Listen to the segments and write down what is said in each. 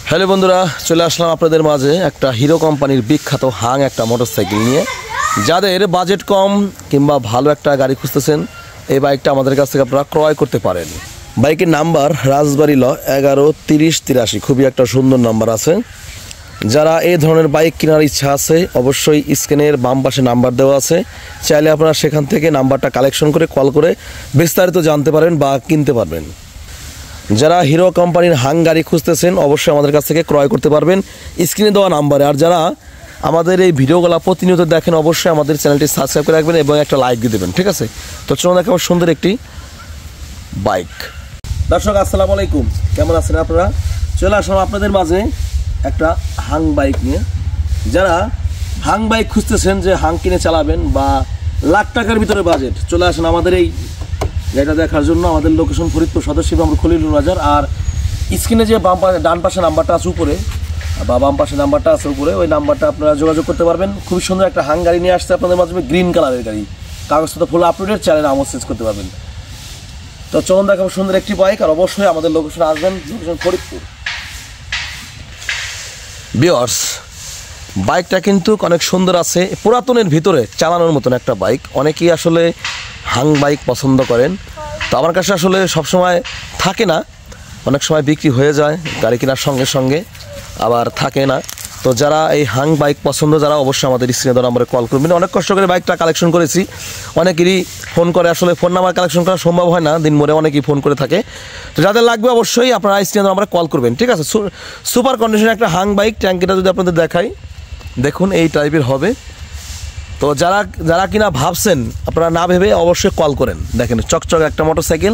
Hello বন্ধুরা, চলে আসলাম আপনাদের মাঝে একটা হিরো কোম্পানির বিখ্যাত হাং একটা মোটরসাইকেল নিয়ে। যাদের বাজেট কম কিংবা ভালো একটা গাড়ি খুঁজতেছেন, এই বাইকটা আমাদের কাছ থেকে আপনারা ক্রয় করতে পারেন। বাইকের নাম্বার রাজবাড়ী ল 113083, খুবই একটা সুন্দর নাম্বার আছে। যারা এই ধরনের বাইক কেনার ইচ্ছা আছে, অবশ্যই স্ক্রিনের বাম পাশে নাম্বার দেওয়া আছে, চাইলে আপনারা সেখান থেকে নাম্বারটা কালেকশন করে কল করে বিস্তারিত জানতে পারেন বা কিনতে পারবেন। যারা হিরো কোম্পানির হাং গাড়ি খুঁজতেছেন, অবশ্যই আমাদের কাছ থেকে ক্রয় করতে পারবেন স্ক্রিনে দেওয়া নাম্বারে। আর যারা আমাদের এই ভিডিওগুলো প্রতিনিয়ত দেখেন, অবশ্যই আমাদের চ্যানেলটি সাবস্ক্রাইব করে রাখবেন এবং একটা লাইক দিয়ে দেবেন, ঠিক আছে? তো চলুন দেখাবো সুন্দর একটি বাইক। দর্শক আসসালামু আলাইকুম, কেমন আছেন আপনারা? চলে আসলাম আপনাদের মাঝে একটা হাং বাইক নিয়ে। যারা হাং বাইক খুঁজতেছেন, যে হাং কিনে চালাবেন বা লাখ টাকার ভিতরে বাজেট, চলে আসেন আমাদের এই গাড়িটা দেখার জন্য। আমাদের লোকেশন ফরিদপুর সদর শিবরামপুর খলিলুর বাজার। আর স্ক্রিনে যে বাম পাশে ডান পাশে নাম্বারটা আছে উপরে, বা বাম পাশে নাম্বারটা আছে উপরে, ওই নাম্বারটা আপনারা যোগাযোগ করতে পারবেন। খুবই সুন্দর একটা হাং গাড়ি নিয়ে আসছে আপনাদের মাধ্যমে, গ্রিন কালারের গাড়ি, কাগজপত্র ফুল আপডেটেড, চ্যানেল আমল চেঞ্জ করতে পারবেন। তো চলুন দেখাবো সুন্দর একটি বাইক। আর অবশ্যই আমাদের লোকেশনে আসবেন, লোকেশন ফরিদপুর। ভিউয়ার্স, বাইকটা কিন্তু অনেক সুন্দর আছে, পুরাতনের ভিতরে চালানোর মতন একটা বাইক। অনেকেই আসলে হাং বাইক পছন্দ করেন, তো আমার কাছে আসলে সবসময় থাকে না, অনেক সময় বিক্রি হয়ে যায় গাড়ি কেনার সঙ্গে সঙ্গে, আবার থাকে না। তো যারা এই হাং বাইক পছন্দ, যারা অবশ্যই আমাদের স্ক্রিনে দেওয়া নাম্বারে কল করবেন। অনেক কষ্ট করে বাইকটা কালেকশন করেছি, অনেকেরই ফোন করে, আসলে ফোন নাম্বার কালেকশন করা সম্ভব হয় না, দিন মরে অনেকেই ফোন করে থাকে। তো যাদের লাগবে অবশ্যই আপনারা স্ক্রিনে দেওয়া নাম্বারে কল করবেন, ঠিক আছে? সুপার কন্ডিশনে একটা হাং বাইক। ট্যাঙ্কিটা যদি আপনাদের দেখাই, দেখুন এই টাইপের হবে। তো যারা কিনা ভাবছেন, আপনারা না ভেবে অবশ্যই কল করেন। দেখেন চকচক একটা মোটরসাইকেল,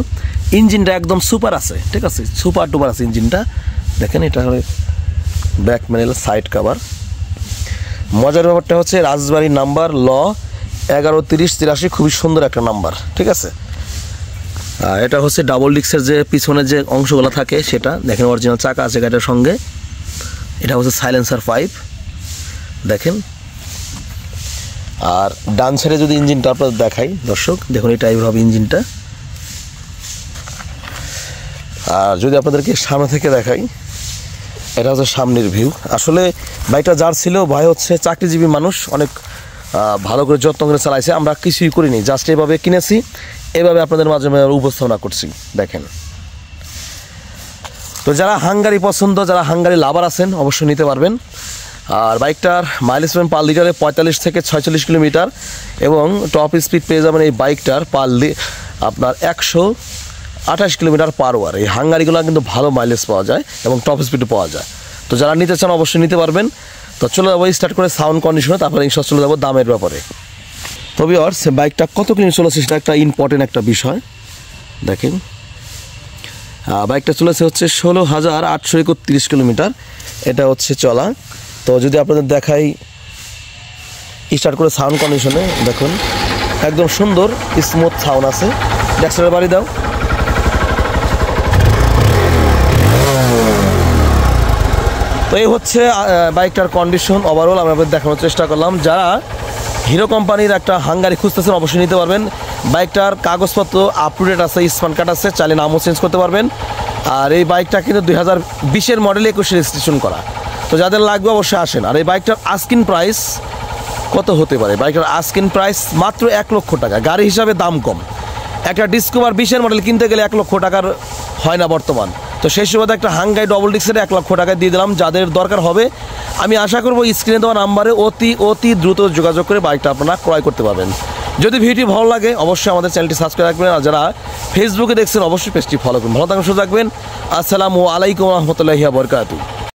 ইঞ্জিনটা একদম সুপার আছে, ঠিক আছে? সুপার টুপার আছে ইঞ্জিনটা। দেখেন এটা হবে ব্যাক প্যানেল, সাইড কাভার। মজার ব্যাপারটা হচ্ছে রাজবাড়ির নাম্বার ল 113083, খুবই সুন্দর একটা নাম্বার, ঠিক আছে? আর এটা হচ্ছে ডাবল ডিস্কের যে পিছনে যে অংশগুলো থাকে সেটা দেখেন, অরিজিনাল চাকা আছে গাড়িটার সঙ্গে। এটা হচ্ছে সাইলেন্সার পাইপ, দেখেন। আর ডান সাইডে যদি ইঞ্জিনটা আপনাদের দেখাই দর্শক, দেখুন এই টাইপের হবে ইঞ্জিনটা। আর যদি আপনাদেরকে সামনে থেকে দেখাই, এটা হচ্ছে সামনের ভিউ। আসলে বাইকটা যার ছিল, ভাই হচ্ছে চাকরিজীবী মানুষ, অনেক ভালো করে যত্ন করে চালাইছে। আমরা কিছুই করিনি, জাস্ট এভাবে কিনেছি, এভাবে আপনাদের মাঝে উপস্থাপনা করছি, দেখেন। তো যারা হাঙ্গারি পছন্দ, যারা হাঙ্গারি লাভার আছেন, অবশ্যই নিতে পারবেন। আর বাইকটার মাইলেজ পাবেন পার লিটারে 45 থেকে 46 কিলোমিটার, এবং টপ স্পিড পেয়ে যাবেন এই বাইকটার আপনার 128 কিলোমিটার পার আওয়ার। এই হাঙ্গারিগুলো কিন্তু ভালো মাইলেজ পাওয়া যায় এবং টপ স্পিডও পাওয়া যায়। তো যারা নিতে চান অবশ্যই নিতে পারবেন। তো চলে যাবো স্টার্ট করে সাউন্ড কন্ডিশনে, তারপরে ইনশাল্লাহ চলে যাবো দামের ব্যাপারে। তো ভিউয়ার্স, বাইকটা কত কিলোমিটার চলেছে সেটা একটা ইম্পর্টেন্ট একটা বিষয়। দেখেন বাইকটা চলেছে হচ্ছে 16,831 কিলোমিটার, এটা হচ্ছে চলা। তো যদি আপনাদের দেখাই স্টার্ট করে সাউন্ড কন্ডিশনে, দেখুন একদম সুন্দর স্মুথ সাউন্ড আছে। ড্যাক্সেলের বাড়ি দাও। তো এই হচ্ছে বাইকটার কন্ডিশন ওভারঅল, আমি আপনাদের দেখানোর চেষ্টা করলাম। যারা হিরো কোম্পানির একটা হাঙ্গারি খুঁজতেছেন, অবশ্যই নিতে পারবেন। বাইকটার কাগজপত্র আপটুডেট আছে, স্মার্ট কার্ড আছে, চাইলে নামও চেঞ্জ করতে পারবেন। আর এই বাইকটা কিন্তু 2020-এর মডেলে 21 রেজিস্ট্রেশন করা। তো যাদের লাগবে অবশ্যই আসেন। আর এই বাইকটার আস্কিং প্রাইস কত হতে পারে? বাইকটার আস্কিং প্রাইস মাত্র 1 লক্ষ টাকা। গাড়ি হিসাবে দাম কম, একটা ডিসকভার 20-এর মডেল কিনতে গেলে 1 লক্ষ টাকার হয় না বর্তমান। তো সেই সুবাদে একটা হাঙ্গাই ডবল ডিস্কের 1 লক্ষ টাকা দিয়ে দিলাম। যাদের দরকার হবে, আমি আশা করবো স্ক্রিনে দেওয়া নাম্বারে অতি দ্রুত যোগাযোগ করে বাইকটা আপনারা ক্রয় করতে পারবেন। যদি ভিডিওটি ভালো লাগে, অবশ্যই আমাদের চ্যানেলটি সাবস্ক্রাইব রাখবেন। আর যারা ফেসবুকে দেখছেন, অবশ্যই পেজটি ফলো করুন। ভালো থাকুন, সুস্থ থাকবেন। আসসালামু আলাইকুম রহমতুল্লাহি ওয়া বারাকাতুহু।